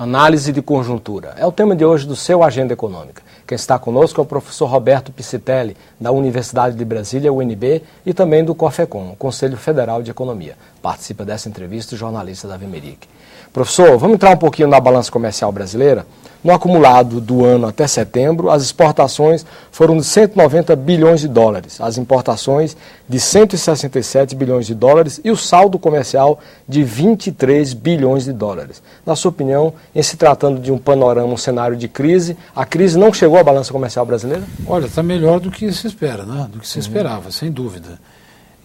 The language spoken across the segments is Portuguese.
Análise de conjuntura. É o tema de hoje do seu Agenda Econômica. Quem está conosco é o professor Roberto Piscitelli, da Universidade de Brasília, UNB, e também do COFECOM, Conselho Federal de Economia. Participa dessa entrevista o jornalista Davi Merick. Professor, vamos entrar um pouquinho na balança comercial brasileira? No acumulado do ano até setembro, as exportações foram de 190 bilhões de dólares, as importações de 167 bilhões de dólares e o saldo comercial de 23 bilhões de dólares. Na sua opinião, em se tratando de um panorama, um cenário de crise, a crise não chegou à balança comercial brasileira? Olha, está melhor do que se espera, né? Do que se esperava, sem dúvida.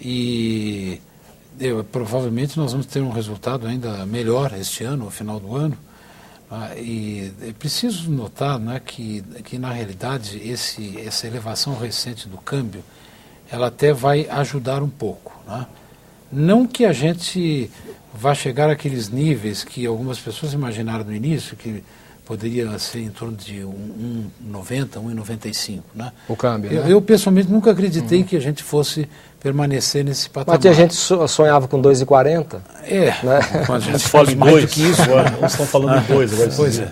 E provavelmente nós vamos ter um resultado ainda melhor este ano, no final do ano. E é preciso notar, né, que na realidade essa elevação recente do câmbio, ela até vai ajudar um pouco, né? Não que a gente vá chegar àqueles níveis que algumas pessoas imaginaram no início, que poderia ser em torno de 1,90, 1,95, né? O câmbio, né? Eu pessoalmente nunca acreditei que a gente fosse permanecer nesse patamar. Mas a gente sonhava com 2,40? Né? Quando a gente fala em dois, que isso, nós estamos falando em dois. Agora pois é.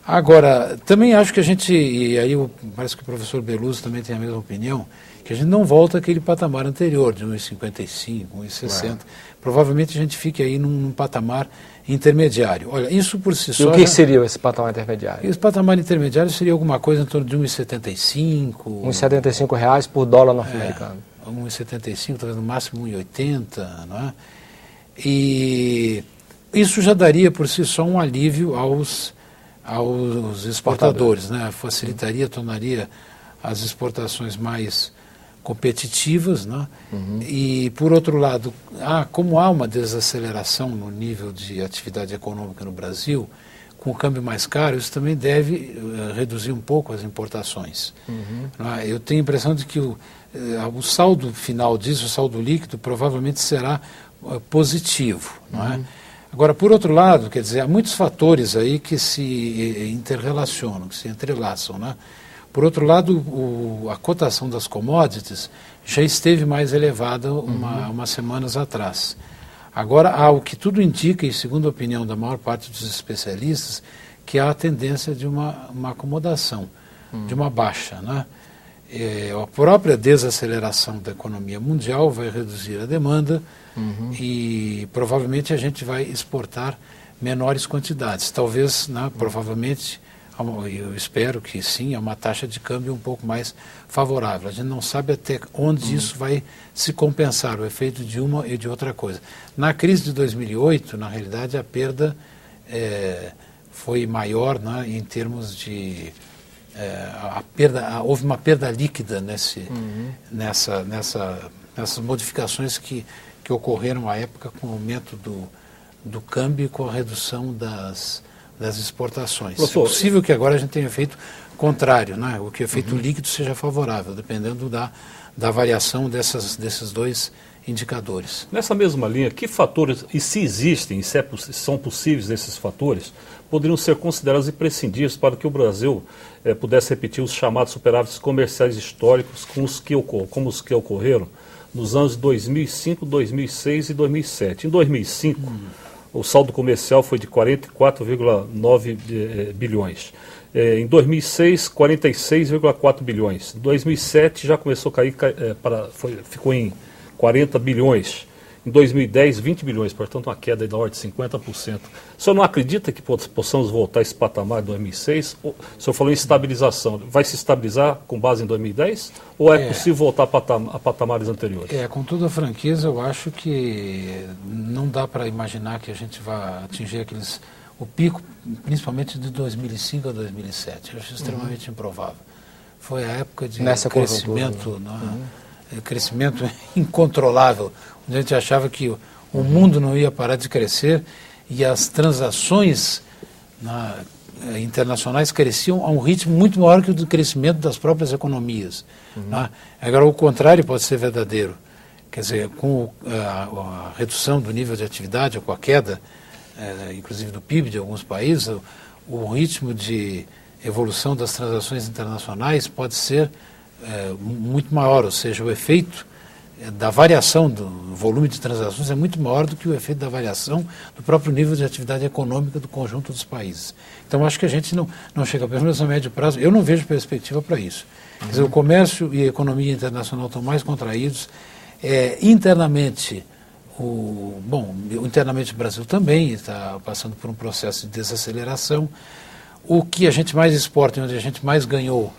Agora, também acho que a gente, e aí parece que o professor Beluso também tem a mesma opinião, que a gente não volta àquele patamar anterior, de 1,55, 1,60. Provavelmente a gente fique aí num patamar intermediário. Olha, isso por si só... E o que seria esse patamar intermediário? Esse patamar intermediário seria alguma coisa em torno de 1,75... R$1,75 por dólar norte-americano. 1,75, talvez no máximo 1,80, não é? E isso já daria por si só um alívio aos exportadores, né? Facilitaria, tornaria as exportações mais competitivas, né? E, por outro lado, como há uma desaceleração no nível de atividade econômica no Brasil, com o câmbio mais caro, isso também deve reduzir um pouco as importações. Eu tenho a impressão de que o saldo final disso, o saldo líquido, provavelmente será positivo, não é? Agora, por outro lado, quer dizer, há muitos fatores aí que se interrelacionam, que se entrelaçam, né? Por outro lado, a cotação das commodities já esteve mais elevada umas semanas atrás. Agora, há o que tudo indica, e segundo a opinião da maior parte dos especialistas, que há a tendência de uma acomodação, de uma baixa, né? A própria desaceleração da economia mundial vai reduzir a demanda e provavelmente a gente vai exportar menores quantidades. Talvez, né, provavelmente, eu espero que sim, é uma taxa de câmbio um pouco mais favorável. A gente não sabe até onde isso vai se compensar, o efeito de uma e de outra coisa. Na crise de 2008, na realidade, a perda foi maior, né, em termos de... houve uma perda líquida nessas modificações que ocorreram à época com o aumento do câmbio e com a redução das exportações. Professor, é possível que agora a gente tenha efeito contrário, né? O que o efeito líquido seja favorável, dependendo da variação desses dois indicadores. Nessa mesma linha, que fatores, e se existem, e se são possíveis esses fatores, poderiam ser considerados imprescindíveis para que o Brasil pudesse repetir os chamados superávites comerciais históricos como os que ocorreram nos anos 2005, 2006 e 2007. Em 2005, o saldo comercial foi de 44,9 bilhões. Em 2006, 46,4 bilhões. Em 2007 já começou a cair, ficou em 40 bilhões. Em 2010, 20 bilhões, portanto uma queda da ordem de 50%. O senhor não acredita que possamos voltar a esse patamar de 2006? O senhor falou em estabilização. Vai se estabilizar com base em 2010? Ou é possível voltar a patamares anteriores? Com toda a franqueza, eu acho que não dá para imaginar que a gente vá atingir o pico, principalmente de 2005 a 2007. Eu acho extremamente improvável. Foi a época de crescimento, crescimento incontrolável, onde a gente achava que o mundo não ia parar de crescer e as transações internacionais cresciam a um ritmo muito maior que o do crescimento das próprias economias. Agora, o contrário pode ser verdadeiro. Quer dizer, com a redução do nível de atividade, ou com a queda, inclusive do PIB de alguns países, o ritmo de evolução das transações internacionais pode ser muito maior, ou seja, o efeito da variação do volume de transações é muito maior do que o efeito da variação do próprio nível de atividade econômica do conjunto dos países. Então, acho que a gente não chega, pelo menos a médio prazo, eu não vejo perspectiva para isso. Quer dizer, o comércio e a economia internacional estão mais contraídos. Internamente, internamente o Brasil também está passando por um processo de desaceleração. O que a gente mais exporta e onde a gente mais ganhou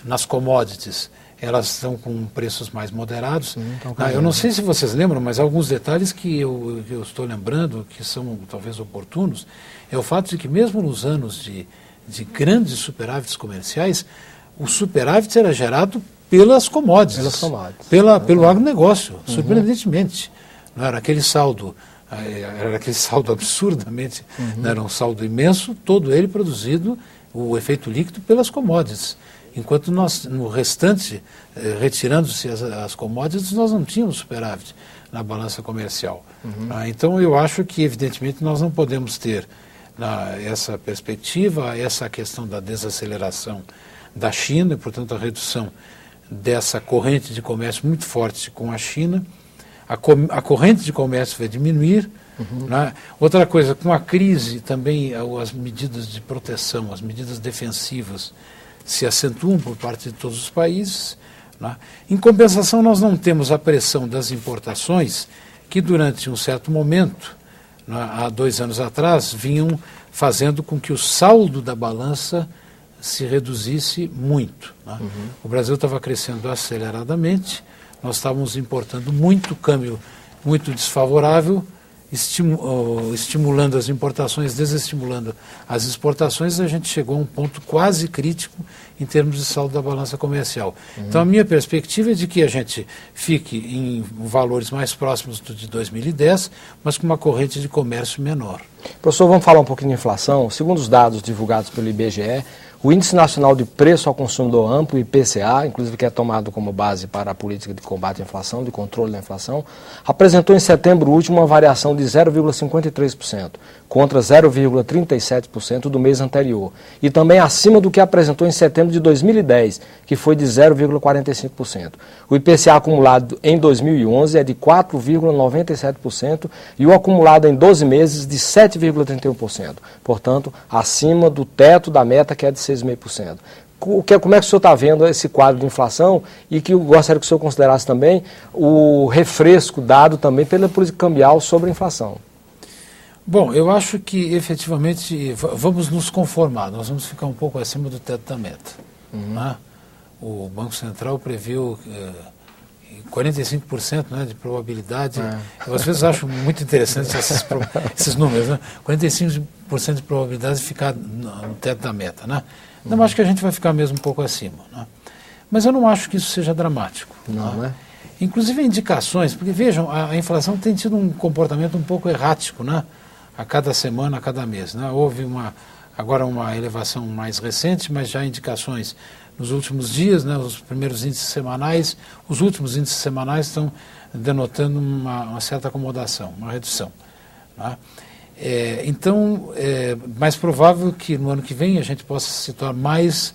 nas commodities, elas estão com preços mais moderados. Eu não sei se vocês lembram, mas alguns detalhes que eu estou lembrando, que são talvez oportunos, é o fato de que mesmo nos anos de grandes superávites comerciais, o superávit era gerado pelas commodities, pelo agronegócio, surpreendentemente. Não era aquele saldo, absurdamente, não era um saldo imenso, todo ele produzido, o efeito líquido, pelas commodities. Enquanto nós, no restante, retirando-se as commodities, nós não tínhamos superávit na balança comercial. Então, eu acho que, evidentemente, nós não podemos ter essa perspectiva, essa questão da desaceleração da China, e, portanto, a redução dessa corrente de comércio muito forte com a China. A corrente de comércio vai diminuir. Outra coisa, com a crise também as medidas de proteção, as medidas defensivas se acentuam por parte de todos os países. Em compensação, nós não temos a pressão das importações que durante um certo momento, há 2 anos atrás, vinham fazendo com que o saldo da balança se reduzisse muito. O Brasil estava crescendo aceleradamente, nós estávamos importando muito, câmbio muito desfavorável, estimulando as importações, desestimulando as exportações, a gente chegou a um ponto quase crítico em termos de saldo da balança comercial. Então, a minha perspectiva é de que a gente fique em valores mais próximos do de 2010, mas com uma corrente de comércio menor. Professor, vamos falar um pouquinho de inflação. Segundo os dados divulgados pelo IBGE, o Índice Nacional de Preço ao Consumidor Amplo, IPCA, inclusive que é tomado como base para a política de combate à inflação, de controle da inflação, apresentou em setembro último uma variação de 0,53%, contra 0,37% do mês anterior, e também acima do que apresentou em setembro de 2010, que foi de 0,45%. O IPCA acumulado em 2011 é de 4,97% e o acumulado em 12 meses de 7,31%, portanto, acima do teto da meta, que é de 6,5%. Como é que o senhor está vendo esse quadro de inflação e que eu gostaria que o senhor considerasse também o refresco dado também pela política cambial sobre a inflação? Bom, eu acho que efetivamente vamos nos conformar, nós vamos ficar um pouco acima do teto da meta. O Banco Central previu 45% de probabilidade. Eu às vezes acho muito interessante esses números, 45% de probabilidade de ficar no teto da meta. Não, acho que a gente vai ficar mesmo um pouco acima. Mas eu não acho que isso seja dramático. Não. Inclusive indicações, porque vejam, a inflação tem tido um comportamento um pouco errático, a cada semana, a cada mês. Houve agora uma elevação mais recente, mas já indicações nos últimos dias, os primeiros índices semanais, os últimos índices semanais estão denotando uma certa acomodação, uma redução. Então, é mais provável que no ano que vem a gente possa se situar mais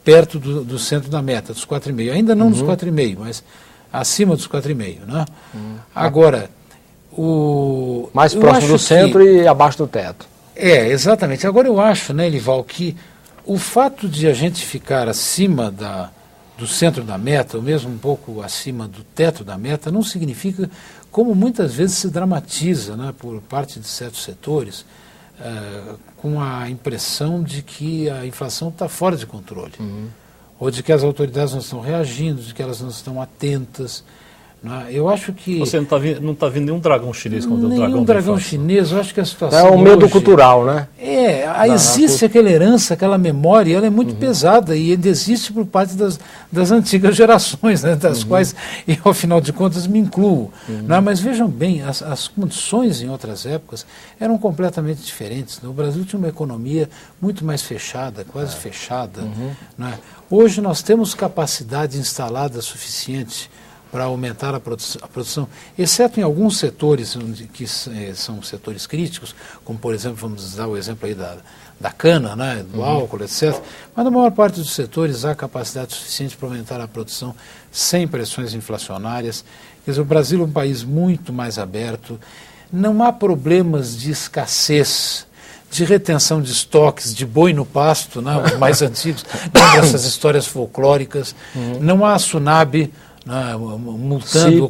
perto do centro da meta, dos 4,5. Ainda não dos 4,5, mas acima dos 4,5. Agora, mais próximo do centro e abaixo do teto. Exatamente. Agora eu acho, Elival, que o fato de a gente ficar acima do centro da meta, ou mesmo um pouco acima do teto da meta, não significa, como muitas vezes se dramatiza por parte de certos setores, com a impressão de que a inflação está fora de controle, ou de que as autoridades não estão reagindo, de que elas não estão atentas. Eu acho que... Você não está vendo nenhum dragão chinês contra nenhum dragão chinês, eu acho que a situação é um medo cultural, existe aquela herança, aquela memória, ela é muito pesada e ainda existe por parte das antigas gerações, das quais eu, ao final de contas, me incluo. Mas vejam bem, as condições em outras épocas eram completamente diferentes. O Brasil tinha uma economia muito mais fechada, quase fechada. Hoje nós temos capacidade instalada suficiente para aumentar a produção, exceto em alguns setores que são setores críticos, como por exemplo, vamos dar o exemplo aí da cana, né, do álcool, etc. Mas na maior parte dos setores há capacidade suficiente para aumentar a produção sem pressões inflacionárias. Quer dizer, o Brasil é um país muito mais aberto, não há problemas de escassez, de retenção de estoques, de boi no pasto, né, os mais antigos, essas histórias folclóricas, não há tsunami, né, multando,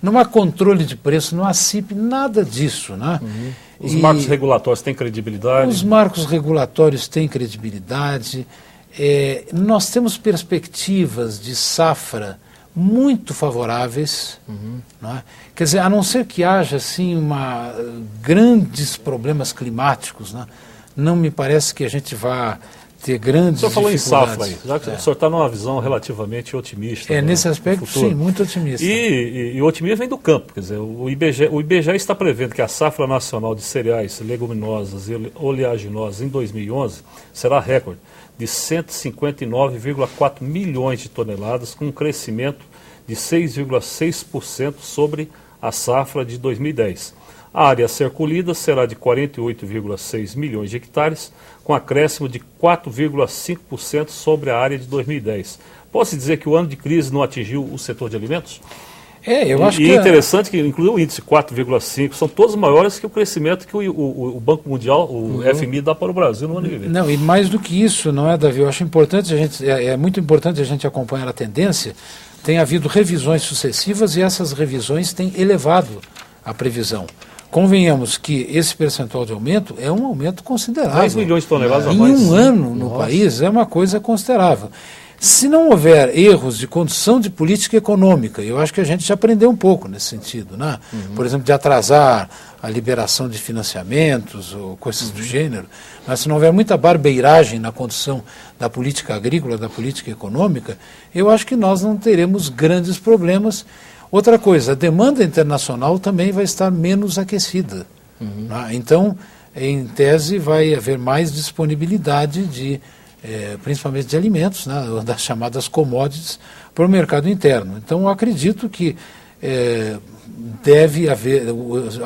não há controle de preço, não há CIP, nada disso. Né? Os marcos regulatórios têm credibilidade? Os marcos regulatórios têm credibilidade. Nós temos perspectivas de safra muito favoráveis, né? Quer dizer, a não ser que haja assim, grandes problemas climáticos, né? Não me parece que a gente vá ter grandes dificuldades. O senhor falou em safra aí, já que o senhor está numa visão relativamente otimista. Nesse aspecto, sim, muito otimista. E o otimismo vem do campo, quer dizer, o IBGE está prevendo que a safra nacional de cereais, leguminosas e oleaginosas em 2011 será recorde de 159,4 milhões de toneladas, com um crescimento de 6,6% sobre a safra de 2010. A área a ser colhida será de 48,6 milhões de hectares, com acréscimo de 4,5% sobre a área de 2010. Posso dizer que o ano de crise não atingiu o setor de alimentos? Eu acho que é interessante que, inclusive o índice 4,5, são todos maiores que o crescimento que o Banco Mundial, o FMI, dá para o Brasil no ano que vem. Não, e mais do que isso, não é, Davi? Eu acho importante, é muito importante a gente acompanhar a tendência. Tem havido revisões sucessivas e essas revisões têm elevado a previsão. Convenhamos que esse percentual de aumento é um aumento considerável. 10 milhões de toneladas a mais. Em um ano no país é uma coisa considerável. Se não houver erros de condução de política econômica, eu acho que a gente já aprendeu um pouco nesse sentido, né? Por exemplo, de atrasar a liberação de financiamentos ou coisas do gênero, mas se não houver muita barbeiragem na condução da política agrícola, da política econômica, eu acho que nós não teremos grandes problemas. Outra coisa, a demanda internacional também vai estar menos aquecida. Né? Então, em tese, vai haver mais disponibilidade principalmente de alimentos, né, das chamadas commodities, para o mercado interno. Então, eu acredito que deve haver,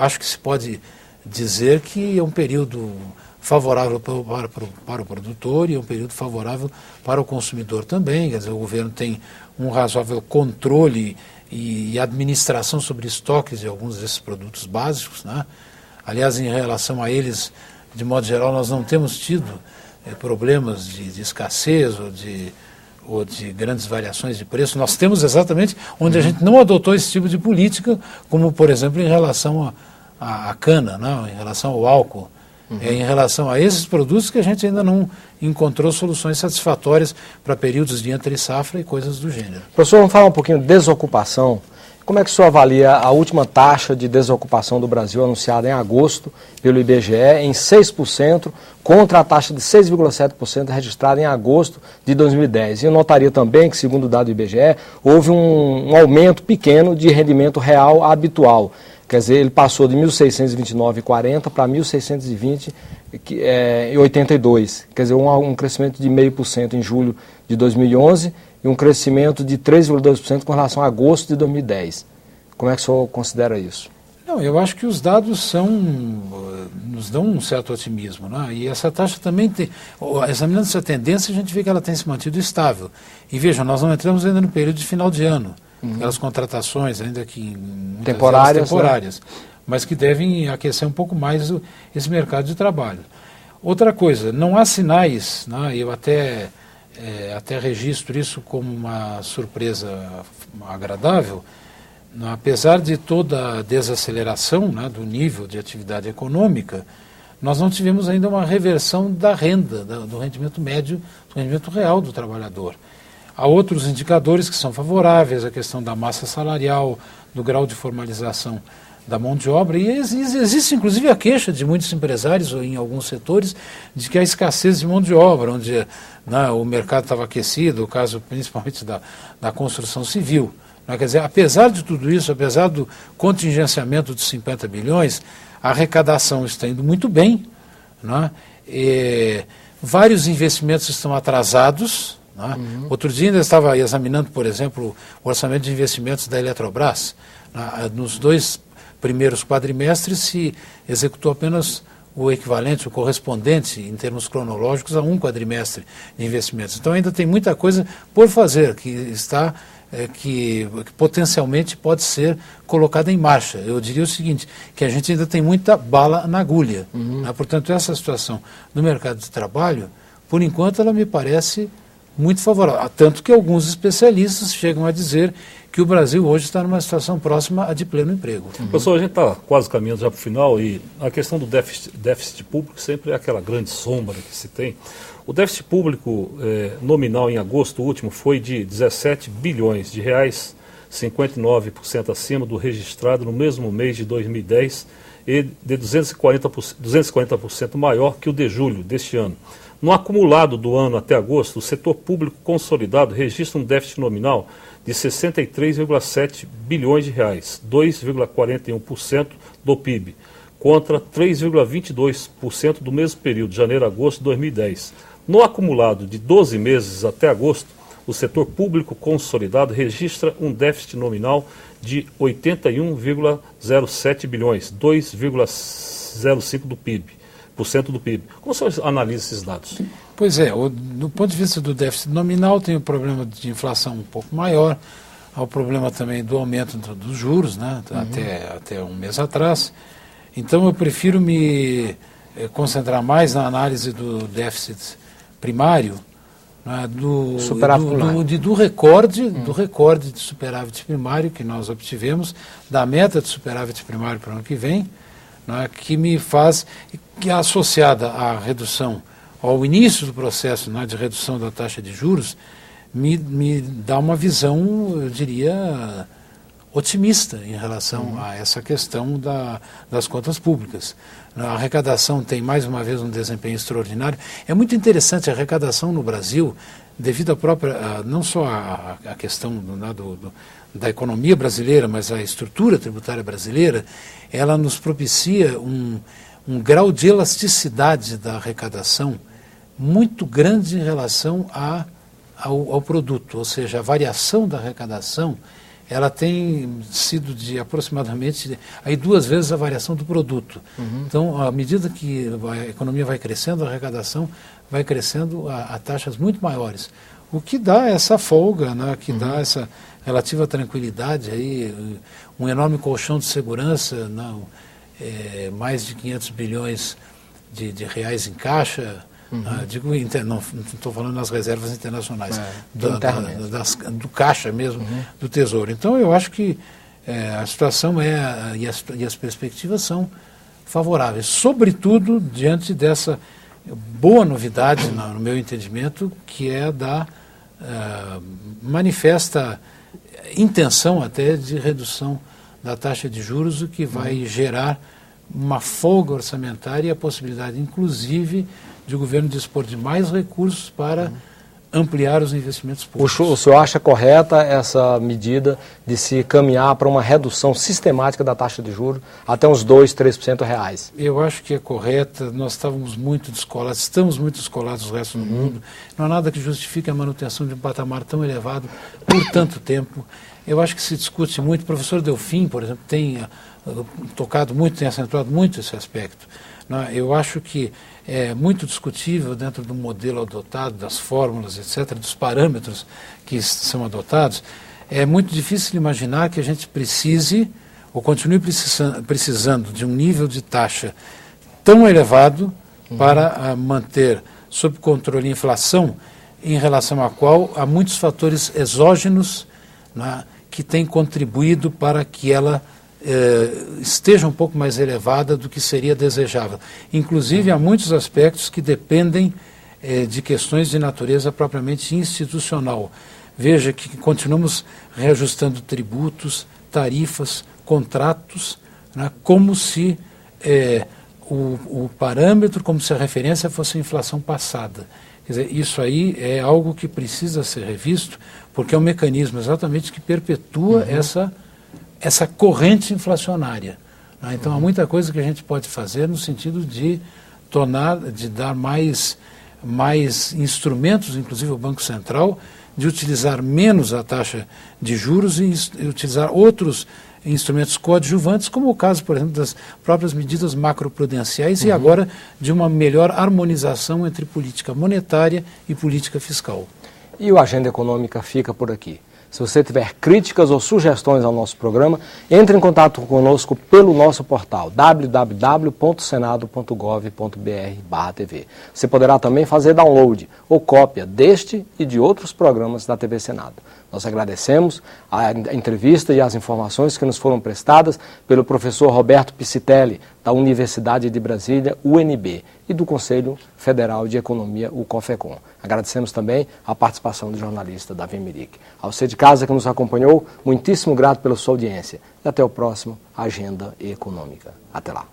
acho que se pode dizer que é um período favorável para o produtor e é um período favorável para o consumidor também. Quer dizer, o governo tem um razoável controle e administração sobre estoques de alguns desses produtos básicos. Né? Aliás, em relação a eles, de modo geral, nós não temos tido problemas de escassez ou de grandes variações de preço. Nós temos exatamente onde a gente não adotou esse tipo de política, como, por exemplo, em relação à cana, não? Em relação ao álcool. Em relação a esses produtos que a gente ainda não encontrou soluções satisfatórias para períodos de entre-safra e coisas do gênero. Professor, vamos falar um pouquinho de desocupação. Como é que o senhor avalia a última taxa de desocupação do Brasil anunciada em agosto pelo IBGE em 6%, contra a taxa de 6,7% registrada em agosto de 2010? E eu notaria também que, segundo o dado do IBGE, houve um aumento pequeno de rendimento real habitual. Quer dizer, ele passou de 1.629,40 para 1.620,82. Quer dizer, um crescimento de 0,5% em julho de 2011 e um crescimento de 3,2% com relação a agosto de 2010. Como é que o senhor considera isso? Não, eu acho que os dados nos dão um certo otimismo, né? E essa taxa também tem, examinando essa tendência, a gente vê que ela tem se mantido estável. E veja, nós não entramos ainda no período de final de ano. Aquelas contratações, ainda que temporárias, né? Mas que devem aquecer um pouco mais esse mercado de trabalho. Outra coisa, não há sinais, né? Eu até registro isso como uma surpresa agradável, né? Apesar de toda a desaceleração, né, do nível de atividade econômica, nós não tivemos ainda uma reversão da renda, do rendimento médio, do rendimento real do trabalhador. Há outros indicadores que são favoráveis, a questão da massa salarial, do grau de formalização da mão de obra, e existe inclusive a queixa de muitos empresários, ou em alguns setores, de que há escassez de mão de obra, onde, né, o mercado estava aquecido, o caso principalmente da construção civil. Né? Quer dizer, apesar de tudo isso, apesar do contingenciamento de 50 bilhões, a arrecadação está indo muito bem, né? Vários investimentos estão atrasados, Né? Outro dia ainda estava examinando, por exemplo, o orçamento de investimentos da Eletrobras. Nos 2 primeiros quadrimestres se executou apenas o equivalente, o correspondente, em termos cronológicos, a 1 quadrimestre de investimentos. Então ainda tem muita coisa por fazer, que potencialmente pode ser colocada em marcha. Eu diria o seguinte, que a gente ainda tem muita bala na agulha. Né? Portanto, essa situação do mercado de trabalho, por enquanto, ela me parece muito favorável. Tanto que alguns especialistas chegam a dizer que o Brasil hoje está numa situação próxima a de pleno emprego. Professor, a gente está quase caminhando já para o final e a questão do déficit público sempre é aquela grande sombra que se tem. O déficit público nominal em agosto último foi de 17 bilhões de reais, 59% acima do registrado no mesmo mês de 2010 e de 240% maior que o de julho deste ano. No acumulado do ano até agosto, o setor público consolidado registra um déficit nominal de 63,7 bilhões de reais, 2,41% do PIB, contra 3,22% do mesmo período, janeiro a agosto de 2010. No acumulado de 12 meses até agosto, o setor público consolidado registra um déficit nominal de 81,07 bilhões, 2,05% do PIB. Como o senhor analisa esses dados? Pois é, do ponto de vista do déficit nominal, tem o problema de inflação um pouco maior, há o problema também do aumento dos juros, né, até um mês atrás. Então eu prefiro me concentrar mais na análise do déficit primário, né, do recorde de superávit primário que nós obtivemos, da meta de superávit primário para o ano que vem, né, que me faz, que é associada à redução, ao início do processo, né, de redução da taxa de juros, me dá uma visão, eu diria, otimista em relação a essa questão das contas públicas. A arrecadação tem, mais uma vez, um desempenho extraordinário. É muito interessante a arrecadação no Brasil, devido à própria, não só a questão da economia brasileira, mas a estrutura tributária brasileira, ela nos propicia um grau de elasticidade da arrecadação muito grande em relação ao produto, ou seja, a variação da arrecadação, ela tem sido de aproximadamente 2 vezes a variação do produto. Então, à medida que a economia vai crescendo, a arrecadação vai crescendo a taxas muito maiores, o que dá essa folga, né, que dá essa relativa tranquilidade, aí, um enorme colchão de segurança, não, mais de 500 bilhões de reais em caixa. Não estou falando nas reservas internacionais, do caixa mesmo, do Tesouro. Então eu acho que a situação e as perspectivas são favoráveis, sobretudo diante dessa boa novidade, no meu entendimento, que é da manifesta intenção até de redução da taxa de juros, o que vai gerar uma folga orçamentária e a possibilidade, inclusive, de o governo dispor de mais recursos para ampliar os investimentos públicos. O senhor acha correta essa medida de se caminhar para uma redução sistemática da taxa de juros até uns 2%, 3% reais? Eu acho que é correta. Nós estamos muito descolados do resto do mundo. Não há nada que justifique a manutenção de um patamar tão elevado por tanto tempo. Eu acho que se discute muito. O professor Delfim, por exemplo, tem tocado muito, tem acentuado muito esse aspecto. Eu acho que é muito discutível dentro do modelo adotado, das fórmulas, etc., dos parâmetros que são adotados. É muito difícil imaginar que a gente precise ou continue precisando de um nível de taxa tão elevado para manter sob controle a inflação, em relação à qual há muitos fatores exógenos, né, que têm contribuído para que ela esteja um pouco mais elevada do que seria desejável. Inclusive, há muitos aspectos que dependem de questões de natureza propriamente institucional. Veja que continuamos reajustando tributos, tarifas, contratos, né, como se o parâmetro, como se a referência fosse a inflação passada. Quer dizer, isso aí é algo que precisa ser revisto, porque é um mecanismo exatamente que perpetua essa corrente inflacionária. Né? Então, há muita coisa que a gente pode fazer no sentido de dar mais mais instrumentos, inclusive o Banco Central, de utilizar menos a taxa de juros e utilizar outros instrumentos coadjuvantes, como o caso, por exemplo, das próprias medidas macroprudenciais e agora de uma melhor harmonização entre política monetária e política fiscal. E o Agenda Econômica fica por aqui. Se você tiver críticas ou sugestões ao nosso programa, entre em contato conosco pelo nosso portal www.senado.gov.br/TV. Você poderá também fazer download ou cópia deste e de outros programas da TV Senado. Nós agradecemos a entrevista e as informações que nos foram prestadas pelo professor Roberto Piscitelli, da Universidade de Brasília, UNB, e do Conselho Federal de Economia, o COFECON. Agradecemos também a participação do jornalista Davi Miric. A você de casa que nos acompanhou, muitíssimo grato pela sua audiência. E até o próximo Agenda Econômica. Até lá.